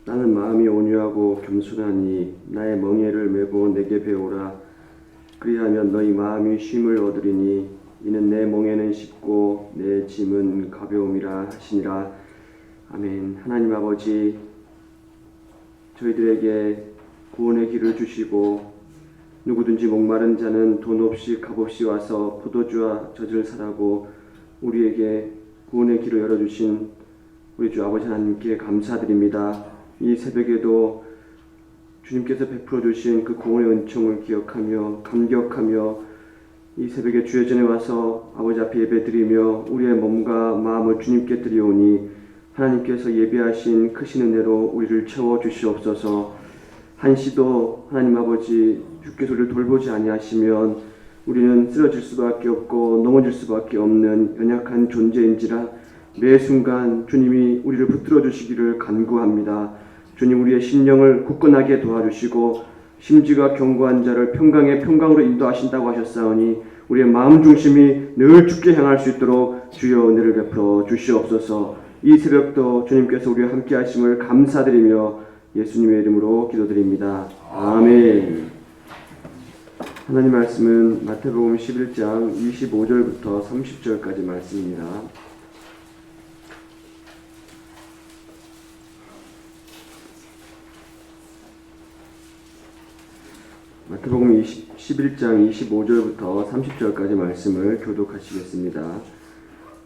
나는 마음이 온유하고 겸손하니 나의 멍에를 메고 내게 배우라. 그리하면 너희 마음이 쉼을 얻으리니 이는 내 멍에는 쉽고 내 짐은 가벼움이라 하시니라. 아멘. 하나님 아버지, 저희들에게 구원의 길을 주시고 누구든지 목마른 자는 돈 없이 값 없이 와서 포도주와 젖을 사라고 우리에게 구원의 길을 열어주신 우리 주 아버지 하나님께 감사드립니다. 이 새벽에도 주님께서 베풀어 주신 그 구원의 은총을 기억하며 감격하며 이 새벽에 주의 전에 와서 아버지 앞에 예배드리며 우리의 몸과 마음을 주님께 드리오니 하나님께서 예비하신 크신 은혜로 우리를 채워 주시옵소서. 한시도 하나님 아버지 주께서 우리를 돌보지 아니하시면 우리는 쓰러질 수밖에 없고 넘어질 수밖에 없는 연약한 존재인지라 매 순간 주님이 우리를 붙들어 주시기를 간구합니다. 주님, 우리의 심령을 굳건하게 도와주시고 심지가 견고한 자를 평강의 평강으로 인도하신다고 하셨사오니 우리의 마음 중심이 늘 주께 향할 수 있도록 주여 은혜를 베풀어 주시옵소서. 이 새벽도 주님께서 우리와 함께 하심을 감사드리며 예수님의 이름으로 기도드립니다. 아멘. 하나님 말씀은 마태복음 11장 25절부터 30절까지 말씀입니다. 마태복음 11장 25절부터 30절까지 말씀을 교독하시겠습니다.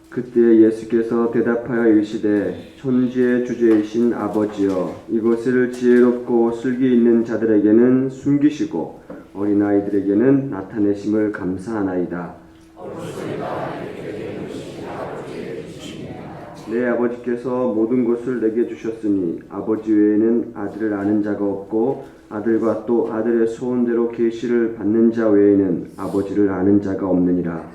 그때 예수께서 대답하여 이르시되 천지의 주제이신 아버지여, 이것을 지혜롭고 슬기 있는 자들에게는 숨기시고 어린아이들에게는 나타내심을 감사하나이다. 내 아버지께서 모든 것을 내게 주셨으니 아버지 외에는 아들을 아는 자가 없고 아들과 또 아들의 소원대로 계시를 받는 자 외에는 아버지를 아는 자가 없느니라.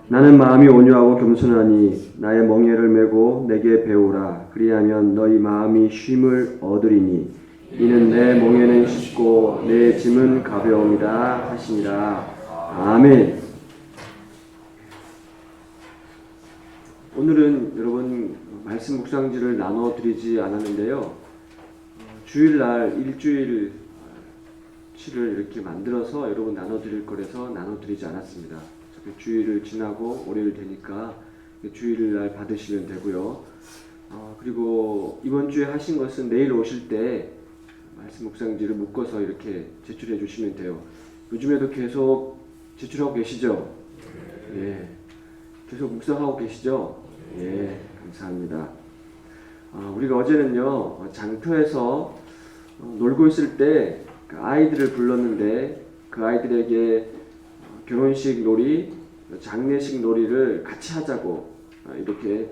나는 마음이 온유하고 겸손하니 나의 멍에를 메고 내게 배우라. 그리하면 너희 마음이 쉼을 얻으리니 이는 내 멍에는 쉽고 내 짐은 가벼움이라 하시니라. 아멘. 오늘은 여러분 말씀 묵상지를 나눠드리지 않았는데요. 주일날 일주일치를 이렇게 만들어서 여러분 나눠드릴 거라서 나눠드리지 않았습니다. 주일을 지나고 월요일 되니까 주일날 받으시면 되고요. 그리고 이번 주에 하신 것은 내일 오실 때 말씀 묵상지를 묶어서 이렇게 제출해 주시면 돼요. 요즘에도 계속 제출하고 계시죠? 예. 계속 묵상하고 계시죠? 예. 감사합니다. 우리가 어제는요, 장터에서 놀고 있을 때 그 아이들을 불렀는데 그 아이들에게 결혼식 놀이, 장례식 놀이를 같이 하자고 이렇게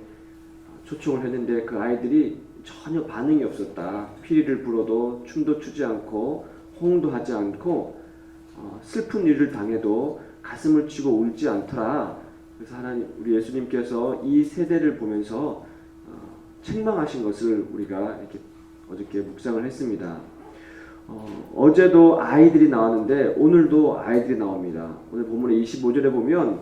초청을 했는데 그 아이들이 전혀 반응이 없었다. 피리를 불어도 춤도 추지 않고 호응도 하지 않고 슬픈 일을 당해도 가슴을 치고 울지 않더라. 그래서 하나님, 우리 예수님께서 이 세대를 보면서 책망하신 것을 우리가 이렇게 어저께 묵상을 했습니다. 어제도 아이들이 나왔는데 오늘도 아이들이 나옵니다. 오늘 본문의 25절에 보면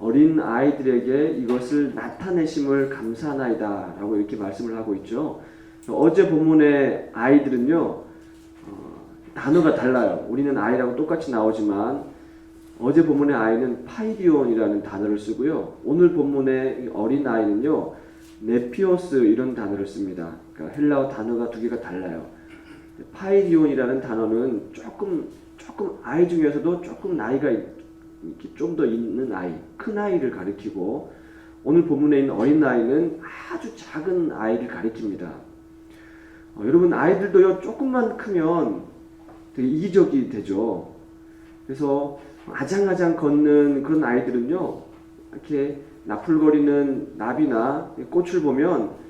어린 아이들에게 이것을 나타내심을 감사하나이다 라고 이렇게 말씀을 하고 있죠. 어제 본문의 아이들은요, 단어가 달라요. 우리는 아이라고 똑같이 나오지만 어제 본문의 아이는 파이디온이라는 단어를 쓰고요. 오늘 본문의 어린 아이는요, 네피오스 이런 단어를 씁니다. 그러니까 헬라어 단어가 두 개가 달라요. 파이디온이라는 단어는 조금 아이 중에서도 조금 나이가 좀 더 있는 아이, 큰 아이를 가리키고 오늘 본문에 있는 어린 아이는 아주 작은 아이를 가리킵니다. 여러분 아이들도요 조금만 크면 되게 이기적이 되죠. 그래서 아장아장 걷는 그런 아이들은요 이렇게 나풀거리는 나비나 꽃을 보면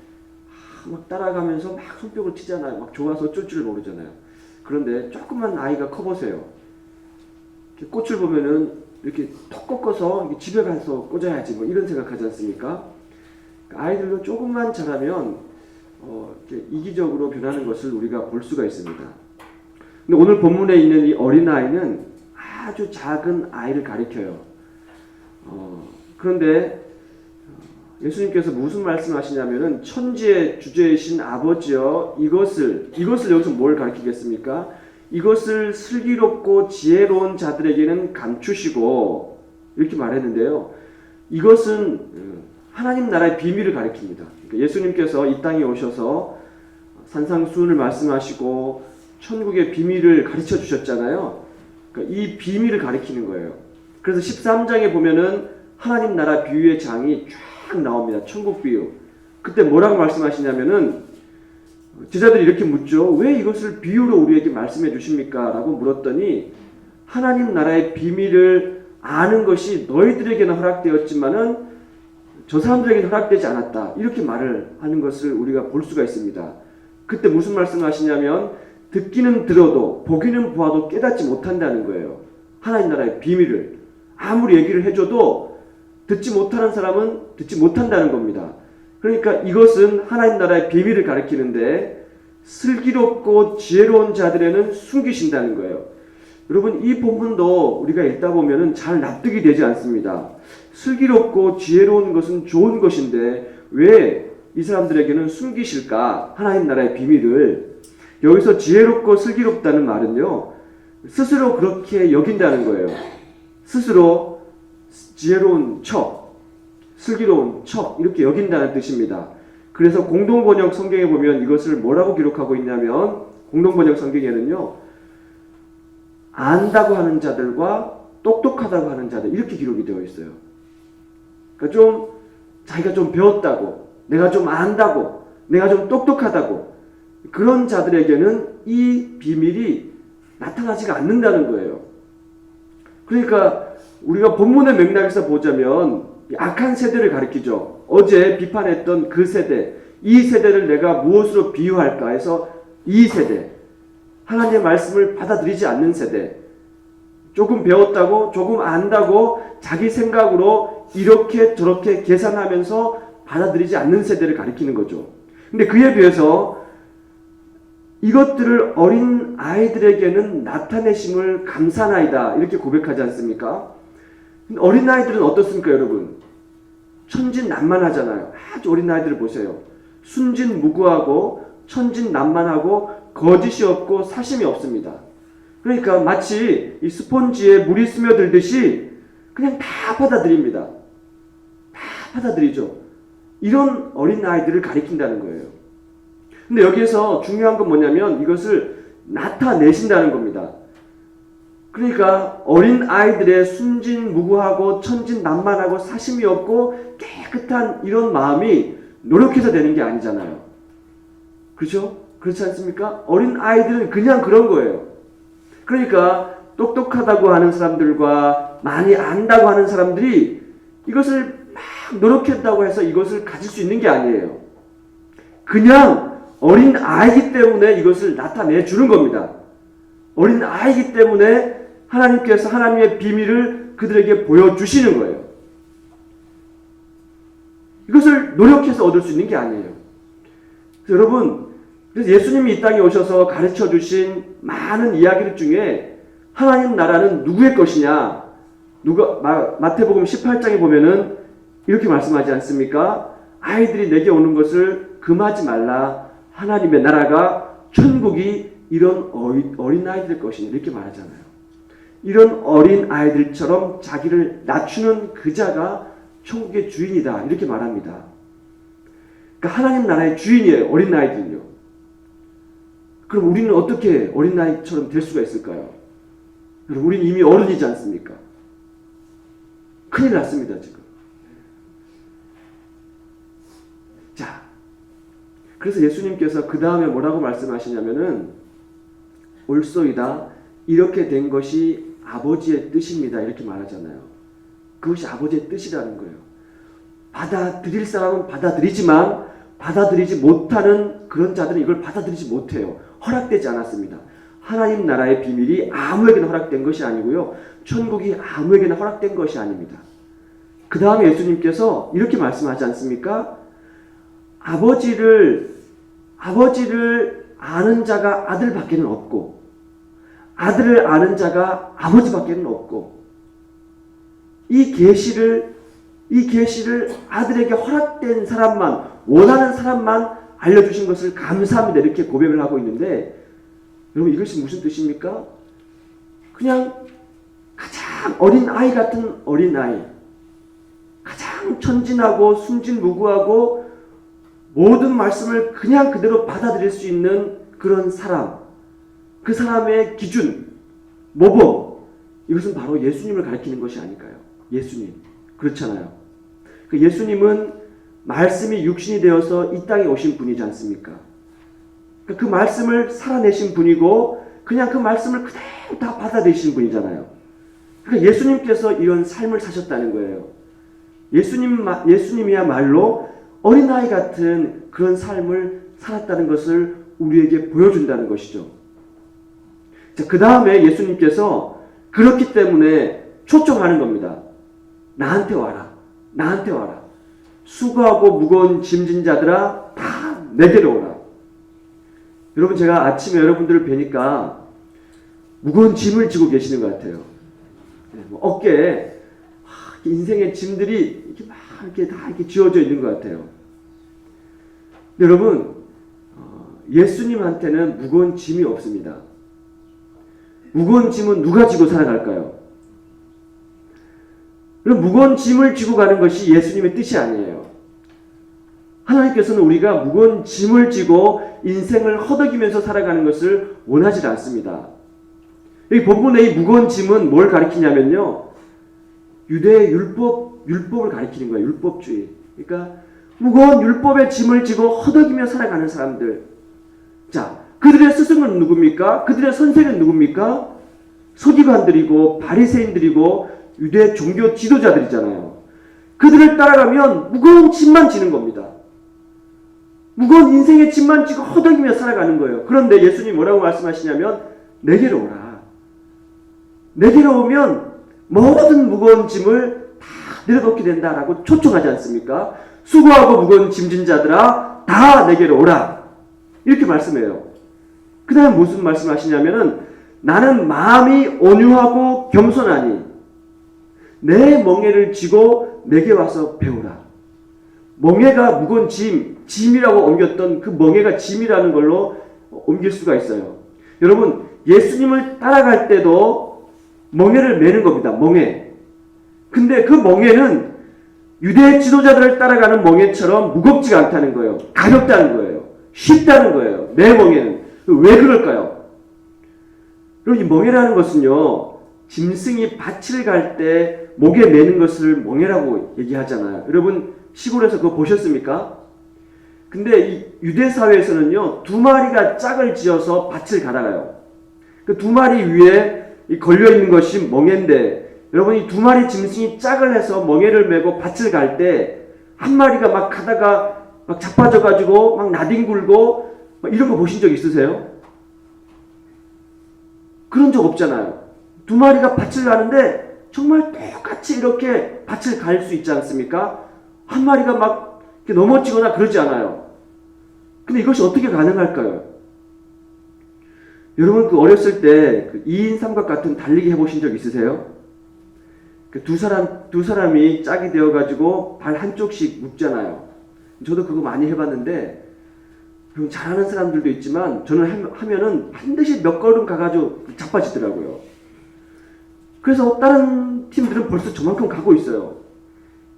막 따라가면서 막 손뼉을 치잖아요. 막 좋아서 어쩔 줄 모르잖아요. 그런데 조금만 아이가 커보세요. 꽃을 보면은 이렇게 톡 꺾어서 집에 가서 꽂아야지 뭐 이런 생각하지 않습니까? 아이들도 조금만 자라면 이렇게 이기적으로 변하는 것을 우리가 볼 수가 있습니다. 근데 오늘 본문에 있는 이 어린아이는 아주 작은 아이를 가리켜요. 그런데 예수님께서 무슨 말씀하시냐면은 천지의 주제이신 아버지여 이것을 여기서 뭘 가르치겠습니까? 이것을 슬기롭고 지혜로운 자들에게는 감추시고 이렇게 말했는데요. 이것은 하나님 나라의 비밀을 가리킵니다. 그러니까 예수님께서 이 땅에 오셔서 산상수훈을 말씀하시고 천국의 비밀을 가르쳐 주셨잖아요. 그러니까 이 비밀을 가리키는 거예요. 그래서 13장에 보면은 하나님 나라 비유의 장이 쫙 나옵니다. 천국 비유. 그때 뭐라고 말씀하시냐면은 제자들이 이렇게 묻죠. 왜 이것을 비유로 우리에게 말씀해 주십니까? 라고 물었더니 하나님 나라의 비밀을 아는 것이 너희들에게는 허락되었지만은 저 사람들에게는 허락되지 않았다. 이렇게 말을 하는 것을 우리가 볼 수가 있습니다. 그때 무슨 말씀을 하시냐면 듣기는 들어도 보기는 보아도 깨닫지 못한다는 거예요. 하나님 나라의 비밀을 아무리 얘기를 해줘도 듣지 못하는 사람은 듣지 못한다는 겁니다. 그러니까 이것은 하나님 나라의 비밀을 가리키는데 슬기롭고 지혜로운 자들에는 숨기신다는 거예요. 여러분 이 본문도 우리가 읽다 보면은 잘 납득이 되지 않습니다. 슬기롭고 지혜로운 것은 좋은 것인데 왜 이 사람들에게는 숨기실까? 하나님 나라의 비밀을. 여기서 지혜롭고 슬기롭다는 말은요, 스스로 그렇게 여긴다는 거예요. 스스로 지혜로운 척, 슬기로운 척 이렇게 여긴다는 뜻입니다. 그래서 공동번역 성경에 보면 이것을 뭐라고 기록하고 있냐면 공동번역 성경에는요, 안다고 하는 자들과 똑똑하다고 하는 자들 이렇게 기록이 되어 있어요. 그러니까 좀 자기가 좀 배웠다고, 내가 좀 안다고, 내가 좀 똑똑하다고 그런 자들에게는 이 비밀이 나타나지가 않는다는 거예요. 그러니까 우리가 본문의 맥락에서 보자면 악한 세대를 가리키죠. 어제 비판했던 그 세대, 이 세대를 내가 무엇으로 비유할까 해서 이 세대, 하나님의 말씀을 받아들이지 않는 세대, 조금 배웠다고 조금 안다고 자기 생각으로 이렇게 저렇게 계산하면서 받아들이지 않는 세대를 가리키는 거죠. 근데 그에 비해서 이것들을 어린 아이들에게는 나타내심을 감사나이다 이렇게 고백하지 않습니까? 어린 아이들은 어떻습니까 여러분? 천진난만하잖아요. 아주 어린 아이들을 보세요. 순진무구하고 천진난만하고 거짓이 없고 사심이 없습니다. 그러니까 마치 이 스폰지에 물이 스며들듯이 그냥 다 받아들입니다. 다 받아들이죠. 이런 어린 아이들을 가리킨다는 거예요. 근데 여기에서 중요한 건 뭐냐면 이것을 나타내신다는 겁니다. 그러니까 어린 아이들의 순진무구하고 천진난만하고 사심이 없고 깨끗한 이런 마음이 노력해서 되는 게 아니잖아요. 그렇죠? 그렇지 않습니까? 어린 아이들은 그냥 그런 거예요. 그러니까 똑똑하다고 하는 사람들과 많이 안다고 하는 사람들이 이것을 막 노력했다고 해서 이것을 가질 수 있는 게 아니에요. 그냥 어린 아이기 때문에 이것을 나타내 주는 겁니다. 어린 아이기 때문에 하나님께서 하나님의 비밀을 그들에게 보여주시는 거예요. 이것을 노력해서 얻을 수 있는 게 아니에요. 여러분, 그래서 예수님이 이 땅에 오셔서 가르쳐 주신 많은 이야기들 중에 하나님 나라는 누구의 것이냐? 마태복음 18장에 보면은 이렇게 말씀하지 않습니까? 아이들이 내게 오는 것을 금하지 말라. 하나님의 나라가 천국이 이런 어린 아이들 것이니 이렇게 말하잖아요. 이런 어린 아이들처럼 자기를 낮추는 그 자가 천국의 주인이다 이렇게 말합니다. 그러니까 하나님 나라의 주인이에요. 어린 아이들은요. 그럼 우리는 어떻게 어린 아이처럼 될 수가 있을까요? 여러분, 우리는 이미 어른이지 않습니까? 큰일 났습니다 지금. 자, 그래서 예수님께서 그 다음에 뭐라고 말씀하시냐면은 옳소이다 이렇게 된 것이 아버지의 뜻입니다 이렇게 말하잖아요. 그것이 아버지의 뜻이라는 거예요. 받아들일 사람은 받아들이지만 받아들이지 못하는 그런 자들은 이걸 받아들이지 못해요. 허락되지 않았습니다. 하나님 나라의 비밀이 아무에게나 허락된 것이 아니고요. 천국이 아무에게나 허락된 것이 아닙니다. 그 다음에 예수님께서 이렇게 말씀하지 않습니까? 아버지를 아는 자가 아들밖에는 없고 아들을 아는 자가 아버지밖에는 없고 이 계시를 이 계시를 아들에게 허락된 사람만, 원하는 사람만 알려주신 것을 감사합니다. 이렇게 고백을 하고 있는데, 여러분 이것이 무슨 뜻입니까? 그냥 가장 어린 아이 같은 어린 아이, 가장 천진하고 순진무구하고 모든 말씀을 그냥 그대로 받아들일 수 있는 그런 사람, 그 사람의 기준, 모범, 이것은 바로 예수님을 가리키는 것이 아닐까요? 예수님. 그렇잖아요. 그 예수님은 말씀이 육신이 되어서 이 땅에 오신 분이지 않습니까? 그 말씀을 살아내신 분이고 그냥 그 말씀을 그대로 다 받아들이신 분이잖아요. 그러니까 예수님께서 이런 삶을 사셨다는 거예요. 예수님이야말로 어린아이 같은 그런 삶을 살았다는 것을 우리에게 보여준다는 것이죠. 자, 그 다음에 예수님께서 그렇기 때문에 초청하는 겁니다. 나한테 와라. 나한테 와라. 수고하고 무거운 짐진 자들아 다 내게로 오라. 여러분 제가 아침에 여러분들을 뵈니까 무거운 짐을 지고 계시는 것 같아요. 어깨에 인생의 짐들이 이렇게 막 이렇게 다 이렇게 지어져 있는 것 같아요. 여러분 예수님한테는 무거운 짐이 없습니다. 무거운 짐은 누가 지고 살아갈까요? 무거운 짐을 지고 가는 것이 예수님의 뜻이 아니에요. 하나님께서는 우리가 무거운 짐을 지고 인생을 허덕이면서 살아가는 것을 원하지 않습니다. 이 본문의 이 무거운 짐은 뭘 가리키냐면요. 유대의 율법을 가리키는 거예요. 율법주의. 그러니까 무거운 율법의 짐을 지고 허덕이며 살아가는 사람들. 자, 그들의 스승은 누굽니까? 그들의 선생은 누굽니까? 서기관들이고 바리새인들이고 유대 종교 지도자들이잖아요. 그들을 따라가면 무거운 짐만 지는 겁니다. 무거운 인생의 짐만 지고 허덕이며 살아가는 거예요. 그런데 예수님이 뭐라고 말씀하시냐면 내게로 오라. 내게로 오면 모든 무거운 짐을 다 내려놓게 된다라고 초청하지 않습니까? 수고하고 무거운 짐진 자들아 다 내게로 오라. 이렇게 말씀해요. 그 다음에 무슨 말씀하시냐면은 나는 마음이 온유하고 겸손하니 내 멍에를 지고 내게 와서 배우라. 멍에가 무거운 짐이라고 옮겼던 그 멍에가 짐이라는 걸로 옮길 수가 있어요. 여러분 예수님을 따라갈 때도 멍에를 메는 겁니다. 멍에. 근데 그 멍에는 유대 지도자들을 따라가는 멍에처럼 무겁지가 않다는 거예요. 가볍다는 거예요. 쉽다는 거예요. 내 멍에는. 왜 그럴까요? 여러분 이 멍에라는 것은요. 짐승이 밭을 갈 때 목에 매는 것을 멍에라고 얘기하잖아요. 여러분 시골에서 그거 보셨습니까? 근데 이 유대 사회에서는요. 두 마리가 짝을 지어서 밭을 갈아가요. 그 두 마리 위에 걸려있는 것이 멍에인데 여러분 이 두 마리 짐승이 짝을 해서 멍에를 메고 밭을 갈 때 한 마리가 막 가다가 막 자빠져가지고 막 나뒹굴고 막 이런 거 보신 적 있으세요? 그런 적 없잖아요. 두 마리가 밭을 가는데 정말 똑같이 이렇게 밭을 갈 수 있지 않습니까? 한 마리가 막 넘어지거나 그러지 않아요. 근데 이것이 어떻게 가능할까요? 여러분 그 어렸을 때 그 2인 삼각 같은 달리기 해보신 적 있으세요? 그 두 사람이 짝이 되어가지고 발 한쪽씩 묶잖아요. 저도 그거 많이 해봤는데 잘하는 사람들도 있지만 저는 하면은 반드시 몇 걸음 가가지고 자빠지더라고요. 그래서 다른 팀들은 벌써 저만큼 가고 있어요.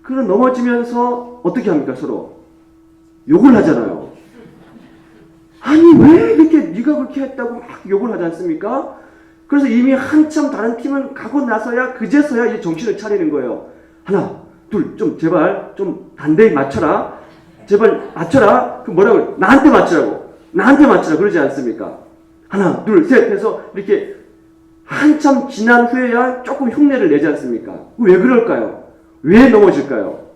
그럼 넘어지면서 어떻게 합니까 서로? 욕을 하잖아요. 아니 왜 이렇게 네가 그렇게 했다고 막 욕을 하지 않습니까? 그래서 이미 한참 다른 팀은 가고 나서야 그제서야 이제 정신을 차리는 거예요. 하나 둘 좀 제발 좀 단대히 맞춰라. 제발 맞춰라. 그 뭐라고 나한테 맞추라고. 나한테 맞추라 그러지 않습니까? 하나 둘 셋 해서 이렇게 한참 지난 후에야 조금 흉내를 내지 않습니까? 왜 그럴까요? 왜 넘어질까요?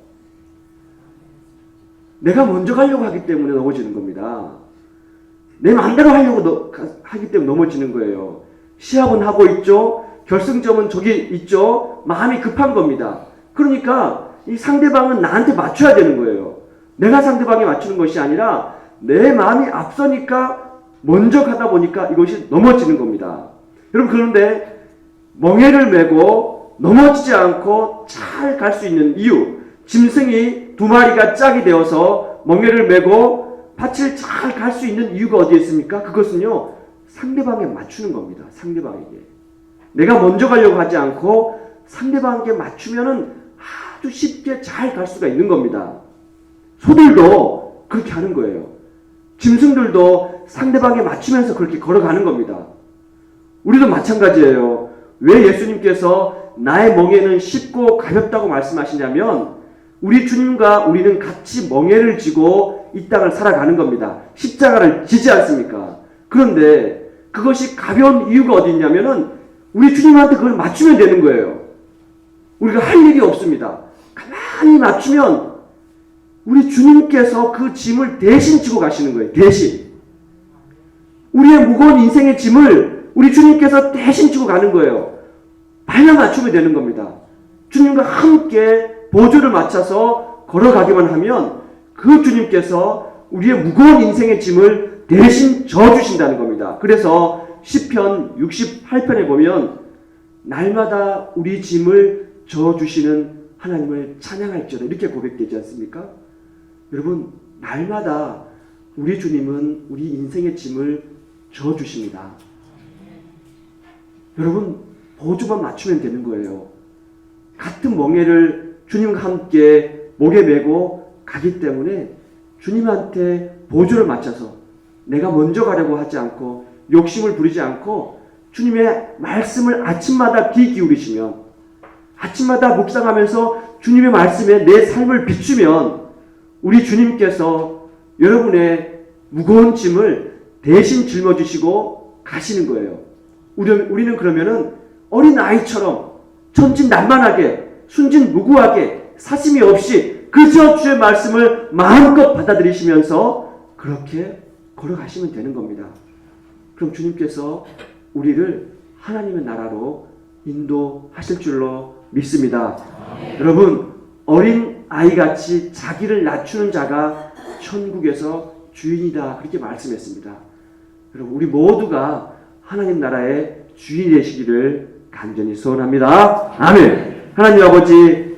내가 먼저 가려고 하기 때문에 넘어지는 겁니다. 내 마음대로 하려고 하기 때문에 넘어지는 거예요. 시합은 하고 있죠. 결승점은 저기 있죠. 마음이 급한 겁니다. 그러니까 이 상대방은 나한테 맞춰야 되는 거예요. 내가 상대방에 맞추는 것이 아니라 내 마음이 앞서니까 먼저 가다 보니까 이것이 넘어지는 겁니다. 여러분 그런데 멍에를 메고 넘어지지 않고 잘 갈 수 있는 이유, 짐승이 두 마리가 짝이 되어서 멍에를 메고 밭을 잘 갈 수 있는 이유가 어디에 있습니까? 그것은요, 상대방에 맞추는 겁니다. 상대방에게. 내가 먼저 가려고 하지 않고 상대방에게 맞추면은 아주 쉽게 잘 갈 수가 있는 겁니다. 소들도 그렇게 하는 거예요. 짐승들도 상대방에 맞추면서 그렇게 걸어가는 겁니다. 우리도 마찬가지예요. 왜 예수님께서 나의 멍에는 쉽고 가볍다고 말씀하시냐면 우리 주님과 우리는 같이 멍에를 지고 이 땅을 살아가는 겁니다. 십자가를 지지 않습니까? 그런데 그것이 가벼운 이유가 어디 있냐면은 우리 주님한테 그걸 맞추면 되는 거예요. 우리가 할 일이 없습니다. 가만히 맞추면 우리 주님께서 그 짐을 대신 지고 가시는 거예요. 대신. 우리의 무거운 인생의 짐을 우리 주님께서 대신 지고 가는 거예요. 발만 맞추면 되는 겁니다. 주님과 함께 보조를 맞춰서 걸어가기만 하면 그 주님께서 우리의 무거운 인생의 짐을 대신 져주신다는 겁니다. 그래서 시편 68편에 보면 날마다 우리 짐을 져주시는 하나님을 찬양할지어다 이렇게 고백되지 않습니까? 여러분, 날마다 우리 주님은 우리 인생의 짐을 져주십니다. 여러분, 보조만 맞추면 되는 거예요. 같은 멍에를 주님과 함께 목에 메고 가기 때문에 주님한테 보조를 맞춰서 내가 먼저 가려고 하지 않고 욕심을 부리지 않고 주님의 말씀을 아침마다 귀 기울이시면 아침마다 묵상하면서 주님의 말씀에 내 삶을 비추면 우리 주님께서 여러분의 무거운 짐을 대신 짊어지시고 가시는 거예요. 우리는 그러면은 어린 아이처럼 천진난만하게 순진무구하게 사심이 없이 그저 주의 말씀을 마음껏 받아들이시면서 그렇게 걸어가시면 되는 겁니다. 그럼 주님께서 우리를 하나님의 나라로 인도하실 줄로 믿습니다. 여러분, 어린 아이같이 자기를 낮추는 자가 천국에서 주인이다 그렇게 말씀했습니다. 여러분, 우리 모두가 하나님 나라의 주인이 되시기를 간절히 소원합니다. 아멘. 하나님 아버지,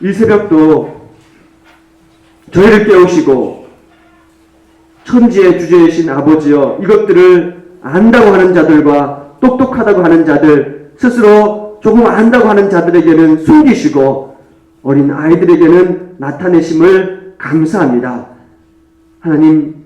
이 새벽도 저희를 깨우시고 천지의 주제이신 아버지여, 이것들을 안다고 하는 자들과 똑똑하다고 하는 자들, 스스로 조금 안다고 하는 자들에게는 숨기시고 어린 아이들에게는 나타내심을 감사합니다. 하나님,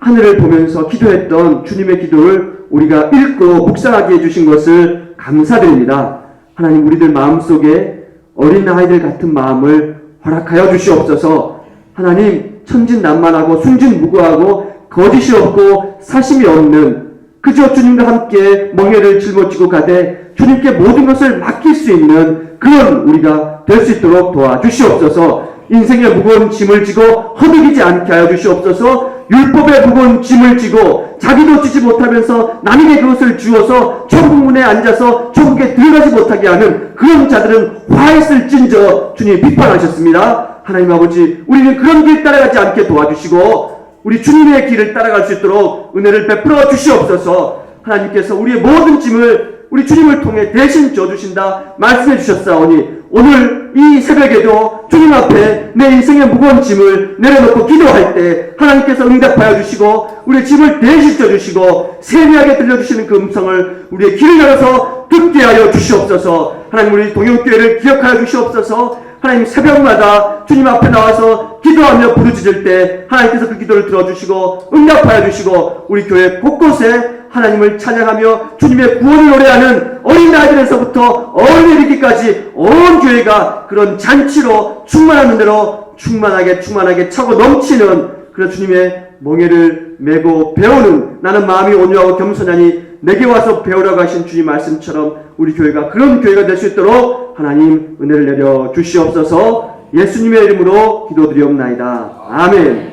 하늘을 보면서 기도했던 주님의 기도를 우리가 읽고 묵상하게 해주신 것을 감사드립니다. 하나님, 우리들 마음속에 어린 아이들 같은 마음을 허락하여 주시옵소서. 하나님, 천진난만하고 순진무구하고 거짓이 없고 사심이 없는 그저 주님과 함께 멍에를 짊어지고 가되 주님께 모든 것을 맡길 수 있는 그런 우리가 될 수 있도록 도와주시옵소서. 인생의 무거운 짐을 지고 허덕이지 않게 하여 주시옵소서. 율법의 무거운 짐을 지고 자기도 지지 못하면서 남에게 그것을 주어서 천국문에 앉아서 천국에 들어가지 못하게 하는 그런 자들은 화했을진저 주님이 비판하셨습니다. 하나님 아버지, 우리는 그런 길 따라가지 않게 도와주시고 우리 주님의 길을 따라갈 수 있도록 은혜를 베풀어 주시옵소서. 하나님께서 우리의 모든 짐을 우리 주님을 통해 대신 져주신다 말씀해 주셨사오니 오늘 이 새벽에도 주님 앞에 내 인생의 무거운 짐을 내려놓고 기도할 때 하나님께서 응답하여 주시고 우리의 짐을 대신 져주시고 세미하게 들려주시는 그 음성을 우리의 귀를 열어서 듣게 하여 주시옵소서. 하나님, 우리 동영교회를 기억하여 주시옵소서. 하나님, 새벽마다 주님 앞에 나와서 기도하며 부르짖을 때 하나님께서 그 기도를 들어주시고 응답하여 주시고 우리 교회 곳곳에 하나님을 찬양하며 주님의 구원을 노래하는 어린아이들에서부터 어른에 이르기까지 온 교회가 그런 잔치로 충만한 은혜로 충만하게 차고 넘치는 그런 주님의 멍에를 메고 배우는, 나는 마음이 온유하고 겸손하니 내게 와서 배우라고 하신 주님 말씀처럼 우리 교회가 그런 교회가 될 수 있도록 하나님 은혜를 내려 주시옵소서. 예수님의 이름으로 기도드리옵나이다. 아멘.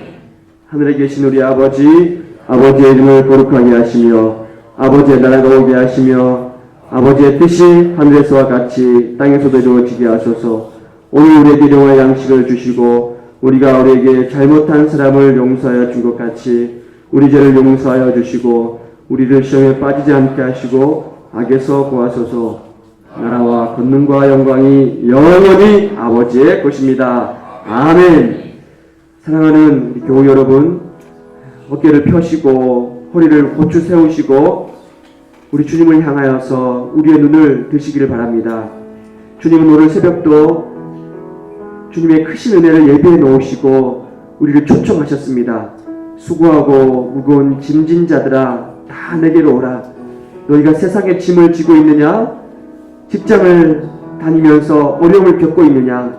하늘에 계신 우리 아버지, 아버지의 이름을 거룩하게 하시며 아버지의 나라가 오게 하시며 아버지의 뜻이 하늘에서와 같이 땅에서도 이루어지게 하소서. 오늘 우리에게 일용할 양식을 주시고 우리가 우리에게 잘못한 사람을 용서하여 준 것 같이 우리 죄를 용서하여 주시고 우리를 시험에 빠지지 않게 하시고 악에서 구하소서. 나라와 권능과 영광이 영원히 아버지의 것입니다. 아멘. 사랑하는 우리 교우 여러분, 어깨를 펴시고 허리를 고추 세우시고 우리 주님을 향하여서 우리의 눈을 드시기를 바랍니다. 주님은 오늘 새벽도 주님의 크신 은혜를 예비해 놓으시고 우리를 초청하셨습니다. 수고하고 무거운 짐진 자들아 다 내게로 오라. 너희가 세상의 짐을 지고 있느냐? 직장을 다니면서 어려움을 겪고 있느냐?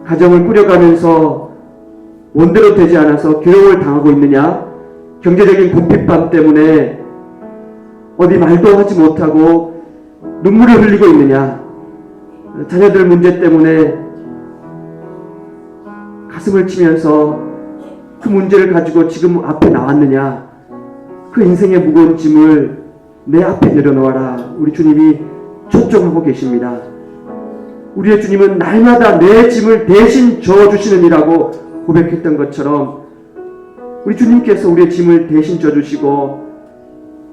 가정을 꾸려가면서 원대로 되지 않아서 괴로움을 당하고 있느냐? 경제적인 궁핍감 때문에 어디 말도 하지 못하고 눈물을 흘리고 있느냐? 자녀들 문제 때문에 가슴을 치면서 그 문제를 가지고 지금 앞에 나왔느냐? 그 인생의 무거운 짐을 내 앞에 내려놓아라. 우리 주님이 초청하고 계십니다. 우리의 주님은 날마다 내 짐을 대신 져주시는 이라고 고백했던 것처럼 우리 주님께서 우리의 짐을 대신 져주시고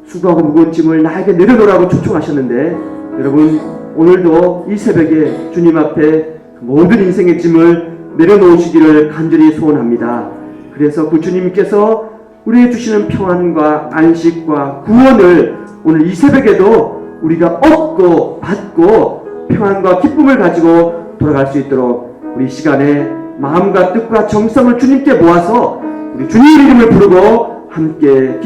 수고하고 무거운 짐을 나에게 내려놓으라고 초청하셨는데, 여러분 오늘도 이 새벽에 주님 앞에 모든 인생의 짐을 내려놓으시기를 간절히 소원합니다. 그래서 그 주님께서 우리에게 주시는 평안과 안식과 구원을 오늘 이 새벽에도 우리가 얻고 받고 평안과 기쁨을 가지고 돌아갈 수 있도록 우리 시간에 마음과 뜻과 정성을 주님께 모아서 우리 주님의 이름을 부르고 함께